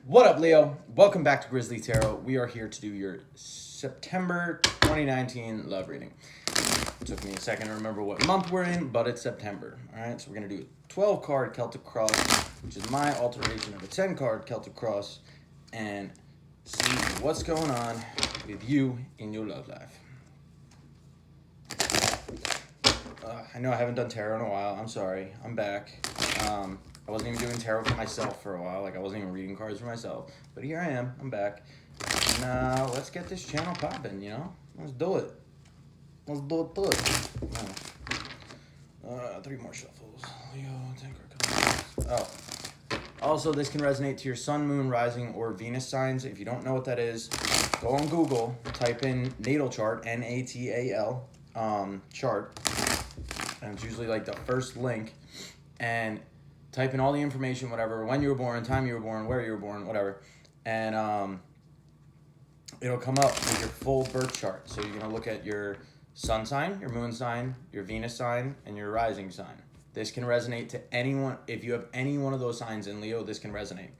What up, Leo? Welcome back to Grizzly Tarot. We are here to do your September 2019 love reading. It took me a second to remember what month we're in, but it's September. All right, so we're going to do a 12-card Celtic Cross, which is my alteration of a 10-card Celtic Cross, and see what's going on with you in your love life. I know I haven't done tarot in a while. I'm sorry. I'm back. I wasn't even doing tarot for myself for a while. Like, I wasn't even reading cards for myself. But here I am. I'm back. Now, let's get this channel popping, you know? Let's do it. Let's do it. Oh. 3 more shuffles. Leo, 10 card. Oh. Also, this can resonate to your sun, moon, rising, or Venus signs. If you don't know what that is, go on Google, type in natal chart, Natal, chart. And it's usually like the first link. And type in all the information, whatever, when you were born, time you were born, where you were born, whatever. And it'll come up with your full birth chart. So you're going to look at your sun sign, your moon sign, your Venus sign, and your rising sign. This can resonate to anyone. If you have any one of those signs in Leo, this can resonate.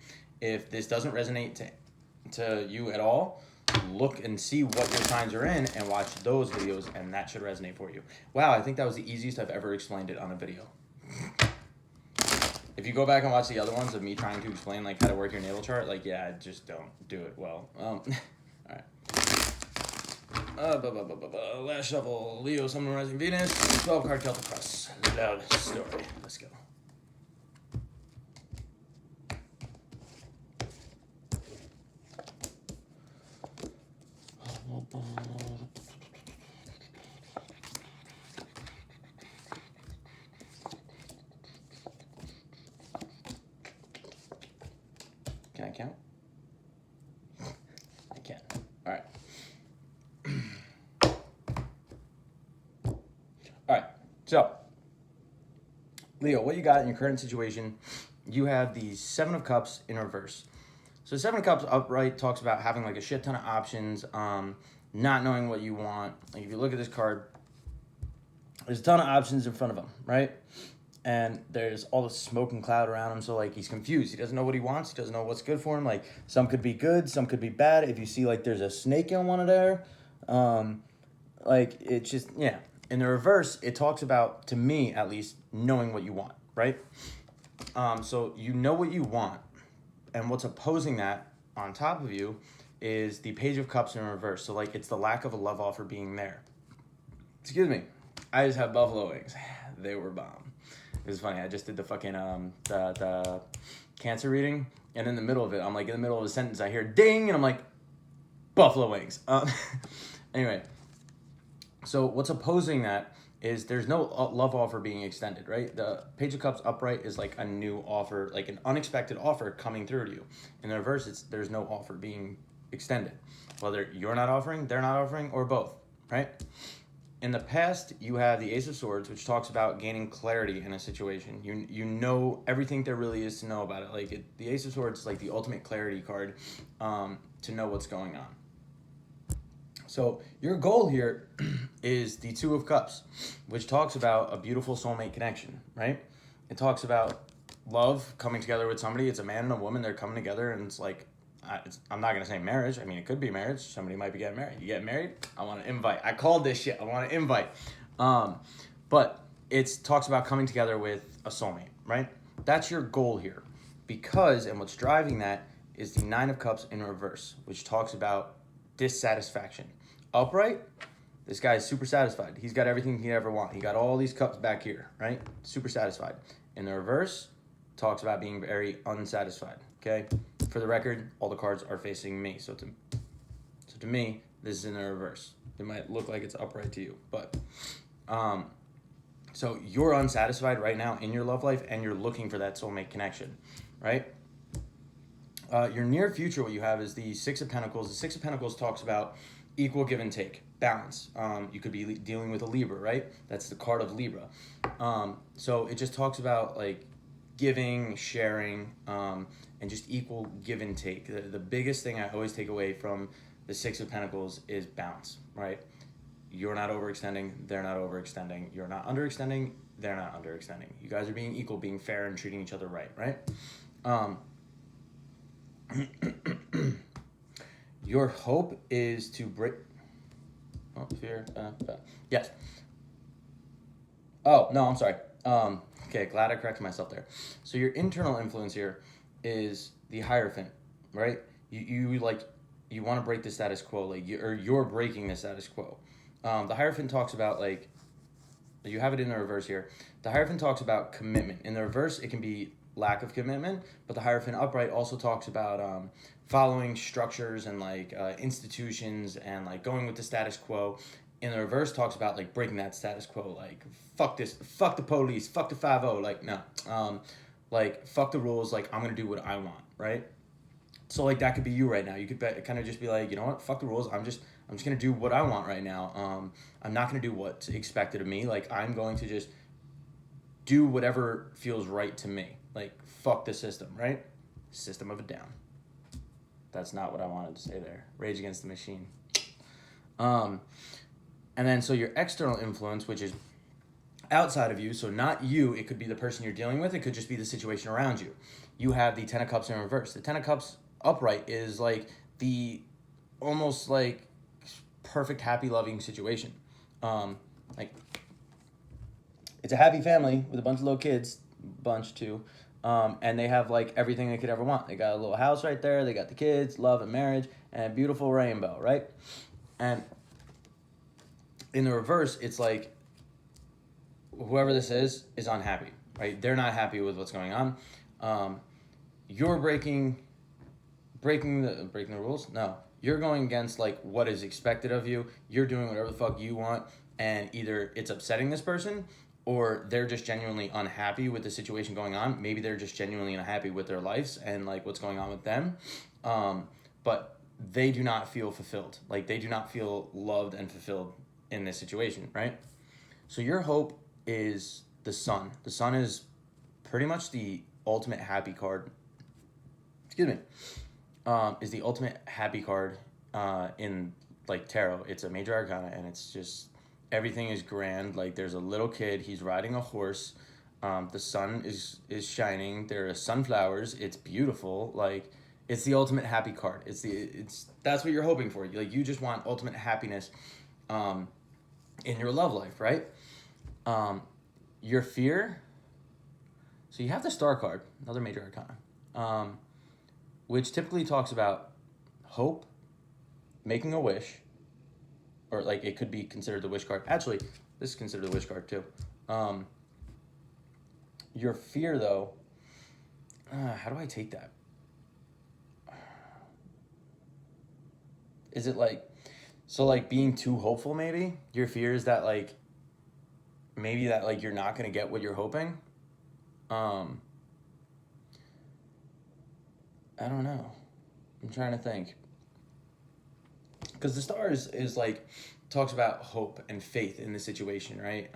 If this doesn't resonate to you at all, look and see what your signs are in and watch those videos, and that should resonate for you. Wow, I think that was the easiest I've ever explained it on a video. If you go back and watch the other ones of me trying to explain like how to work your natal chart, like, yeah, I just don't do it well. All right. Last shuffle, Leo, Sun, Moon, Rising, Venus, 12-card Celtic Cross. Love story. Let's go. Can I count? I can. All right. All right. So, Leo, what you got in your current situation, you have the 7 of Cups in reverse. So 7 of Cups upright talks about having like a shit ton of options, not knowing what you want. Like if you look at this card, there's a ton of options in front of him, right? And there's all the smoke and cloud around him, so like he's confused. He doesn't know what he wants. He doesn't know what's good for him. Like some could be good, some could be bad. If you see like there's a snake in one of there, like it's just, yeah. In the reverse, it talks about, to me at least, knowing what you want, right? So you know what you want, and what's opposing that on top of you is the Page of Cups in reverse. So like it's the lack of a love offer being there. Excuse me. I just had buffalo wings. They were bomb. It was funny. I just did the fucking the cancer reading, and in the middle of it, I'm like in the middle of a sentence, I hear ding, and I'm like, buffalo wings. Anyway, so what's opposing that is there's no love offer being extended, right? The Page of Cups upright is like a new offer, like an unexpected offer coming through to you. In the reverse, there's no offer being extended, whether you're not offering, they're not offering, or both, right? In the past, you have the Ace of Swords, which talks about gaining clarity in a situation. You know everything there really is to know about it. Like the Ace of Swords is like the ultimate clarity card to know what's going on. So your goal here is the 2 of Cups, which talks about a beautiful soulmate connection, right? It talks about love coming together with somebody. It's a man and a woman. They're coming together, and it's like, I'm not going to say marriage. I mean, it could be marriage. Somebody might be getting married. You get married? I want to invite. I called this shit. I want to invite. But it talks about coming together with a soulmate, right? That's your goal here. Because, and what's driving that is the 9 of Cups in reverse, which talks about dissatisfaction. Upright, this guy is super satisfied. He's got everything he ever want. He got all these cups back here, right? Super satisfied. In the reverse, talks about being very unsatisfied, okay? For the record, all the cards are facing me. So to me, this is in the reverse. It might look like it's upright to you, but so you're unsatisfied right now in your love life, and you're looking for that soulmate connection, right? Your near future, what you have is the 6 of Pentacles. The 6 of Pentacles talks about equal give and take, balance. You could be dealing with a Libra, right? That's the card of Libra. So it just talks about like giving, sharing, and just equal give and take. The biggest thing I always take away from the 6 of Pentacles is balance, right? You're not overextending, they're not overextending. You're not underextending, they're not underextending. You guys are being equal, being fair, and treating each other right, right? Your hope is to break. Oh, fear. Yes. Oh, no, I'm sorry. Okay, glad I corrected myself there. So your internal influence here is the Hierophant, right? You like you want to break the status quo, like you're breaking the status quo. The Hierophant talks about like you have it in the reverse here. The Hierophant talks about commitment. In the reverse, it can be lack of commitment, but the Hierophant upright also talks about following structures and like institutions and like going with the status quo. In the reverse, talks about like breaking that status quo, like fuck this, fuck the police, fuck the 5-0, like no, like fuck the rules, like I'm gonna do what I want, right? So like that could be you right now. You could kind of just be like, you know what, fuck the rules. I'm just gonna do what I want right now. I'm not gonna do what's expected of me. Like I'm going to just do whatever feels right to me. Like fuck the system, right? System of a Down. That's not what I wanted to say there. Rage Against the Machine. And then so your external influence, which is outside of you, so not you, it could be the person you're dealing with, it could just be the situation around you. You have the Ten of Cups in reverse. The Ten of Cups upright is like the almost like perfect, happy, loving situation. Like it's a happy family with a bunch of little kids, bunch too, and they have like everything they could ever want. They got a little house right there. They got the kids, love and marriage, and a beautiful rainbow, right? And in the reverse, it's like whoever this is unhappy, right? They're not happy with what's going on. You're breaking the rules. No, you're going against like what is expected of you. You're doing whatever the fuck you want, and either it's upsetting this person or they're just genuinely unhappy with the situation going on. Maybe they're just genuinely unhappy with their lives and like what's going on with them. But they do not feel fulfilled. Like they do not feel loved and fulfilled in this situation, right? So your hope is the Sun. The Sun is pretty much the ultimate happy card. Excuse me. Is the ultimate happy card in like tarot. It's a major arcana, and it's just everything is grand. Like there's a little kid, he's riding a horse. The sun is shining. There are sunflowers. It's beautiful. Like it's the ultimate happy card. It's that's what you're hoping for. Like you just want ultimate happiness in your love life, right? Your fear. So you have the Star card, another major arcana, which typically talks about hope, making a wish, or like it could be considered the wish card. Actually, this is considered the wish card too. Your fear, though, how do I take that? Is it like, so like being too hopeful maybe? Your fear is that like, maybe that like you're not going to get what you're hoping? I don't know. I'm trying to think. Because the stars is like, talks about hope and faith in the situation, right?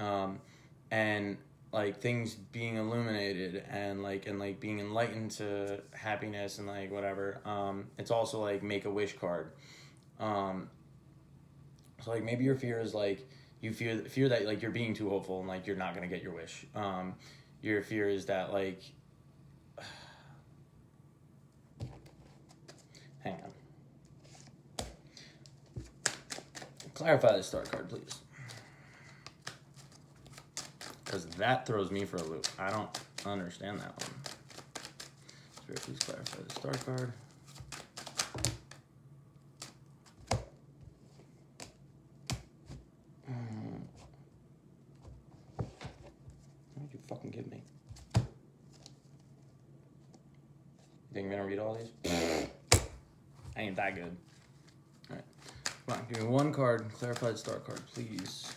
And like things being illuminated and like being enlightened to happiness and like whatever. It's also like make a wish card. So like maybe your fear is like you fear that like you're being too hopeful and like you're not gonna get your wish. Your fear is that like hang on. Clarify the star card, please. Because that throws me for a loop. I don't understand that one. Spirit, please clarify the star card. What did you fucking give me? You think I'm gonna read all these? Ain't that good. Alright. Come on, give me one card. Clarify the star card, please.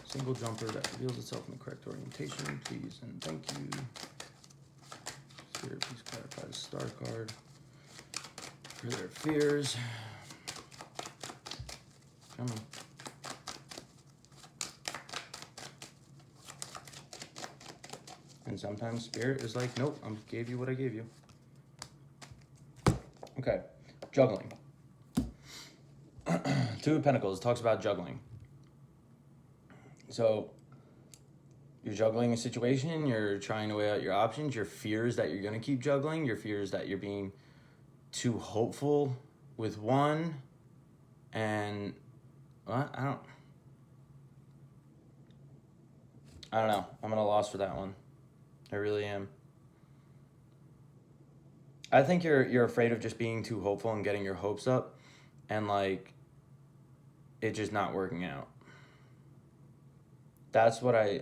Single jumper that reveals itself in the correct orientation, please, and thank you. Spirit, please clarify the star card for their fears. Come on. And sometimes Spirit is like, nope, I gave you what I gave you. Okay, juggling. Two of Pentacles talks about juggling. So you're juggling a situation, you're trying to weigh out your options, your fears that you're going to keep juggling, your fears that you're being too hopeful with one, and what? I don't know. I'm at a loss for that one. I really am. I think you're afraid of just being too hopeful and getting your hopes up, and like it just not working out. That's what I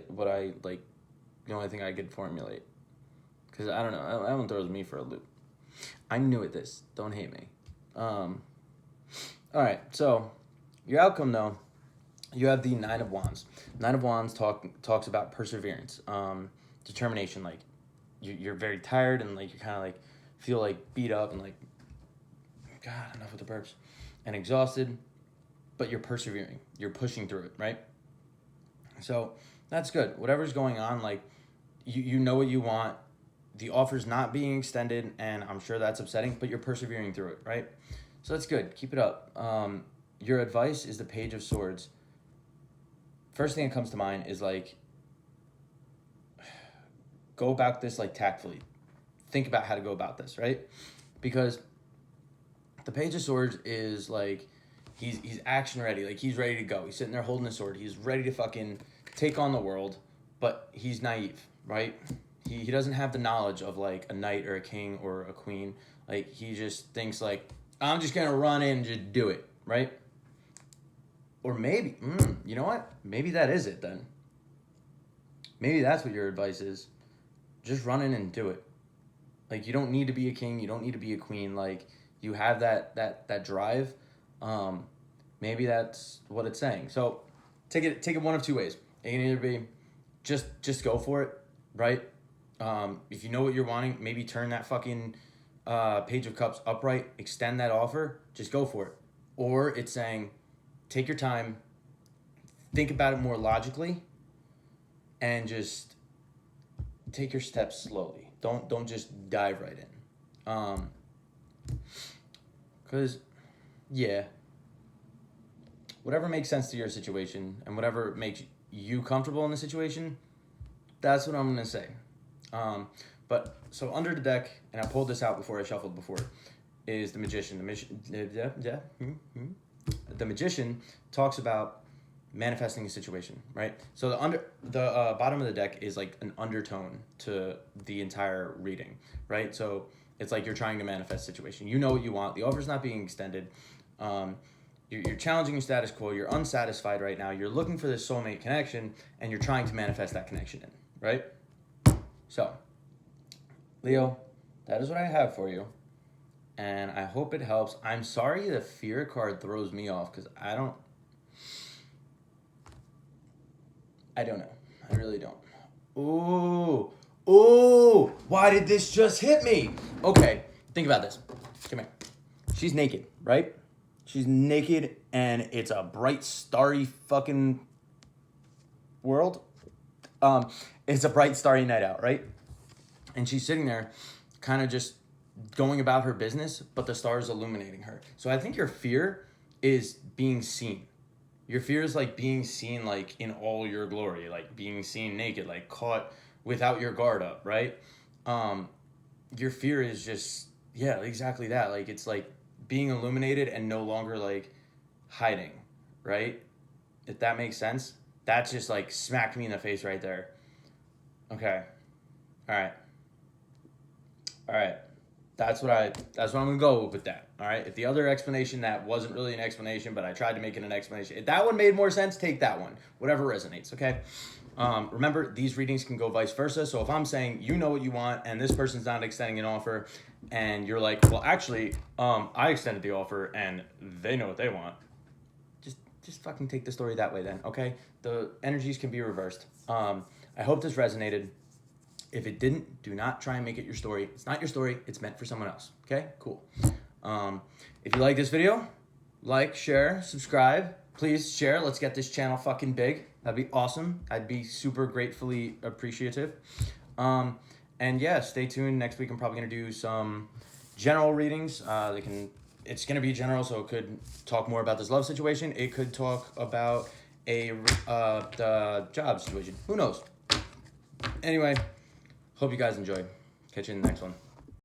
like. The only thing I could formulate, because I don't know. That one throws me for a loop. I knew it. This don't hate me. All right. So your outcome though, you have the Nine of Wands. Nine of Wands talks about perseverance, determination. Like you're very tired and like you kind of like feel like beat up and like, God, enough with the burps, and exhausted, but you're persevering. You're pushing through it, right? So that's good. Whatever's going on, like you know what you want. The offer's not being extended, and I'm sure that's upsetting, but you're persevering through it, right? So that's good. Keep it up. Your advice is the Page of Swords. First thing that comes to mind is like, go about this like tactfully. Think about how to go about this, right? Because the Page of Swords is like, he's action ready. Like he's ready to go. He's sitting there holding his sword. He's ready to fucking take on the world, but he's naive, right? He doesn't have the knowledge of like a knight or a king or a queen. Like he just thinks like, I'm just gonna run in and just do it, right? Or maybe, you know what? Maybe that is it then. Maybe that's what your advice is. Just run in and do it. Like you don't need to be a king. You don't need to be a queen. Like you have that drive. Maybe that's what it's saying. So take it one of two ways. It can either be just go for it, right? If you know what you're wanting, maybe turn that fucking Page of Cups upright, extend that offer, just go for it. Or it's saying, take your time, think about it more logically, and just take your steps slowly. Don't just dive right in. Because, yeah, whatever makes sense to your situation and whatever makes you comfortable in the situation, that's what I'm going to say. But so under the deck, and I pulled this out before I shuffled before, is the Magician. The Magician talks about manifesting a situation, right? So the bottom of the deck is like an undertone to the entire reading, right? So it's like you're trying to manifest a situation. You know what you want. The offer's not being extended. You're challenging your status quo. You're unsatisfied right now. You're looking for this soulmate connection, and you're trying to manifest that connection in, right? So, Leo, that is what I have for you, and I hope it helps. I'm sorry the fear card throws me off because I don't know. I really don't. Ooh, why did this just hit me? Okay, think about this. Come here. She's naked, right? She's naked, and it's a bright, starry fucking world. It's a bright, starry night out, right? And she's sitting there kind of just going about her business, but the stars illuminating her. So I think your fear is being seen. Your fear is like being seen like in all your glory, like being seen naked, like caught without your guard up, right? Your fear is just, yeah, exactly that. Like it's like being illuminated and no longer like hiding, right? If that makes sense. That's just like smacked me in the face right there. Okay. All right. That's what I'm gonna go with that. All right. If the other explanation that wasn't really an explanation, but I tried to make it an explanation, if that one made more sense, take that one. Whatever resonates. Okay. Remember, these readings can go vice versa. So if I'm saying you know what you want and this person's not extending an offer, and you're like, well, actually, I extended the offer and they know what they want. Just fucking take the story that way then. Okay. The energies can be reversed. I hope this resonated. If it didn't, do not try and make it your story. It's not your story. It's meant for someone else. Okay? Cool. If you like this video, like, share, subscribe. Please share. Let's get this channel fucking big. That'd be awesome. I'd be super gratefully appreciative. And yeah, stay tuned. Next week, I'm probably going to do some general readings. It's going to be general, so it could talk more about this love situation. It could talk about the job situation. Who knows? Anyway, hope you guys enjoyed. Catch you in the next one.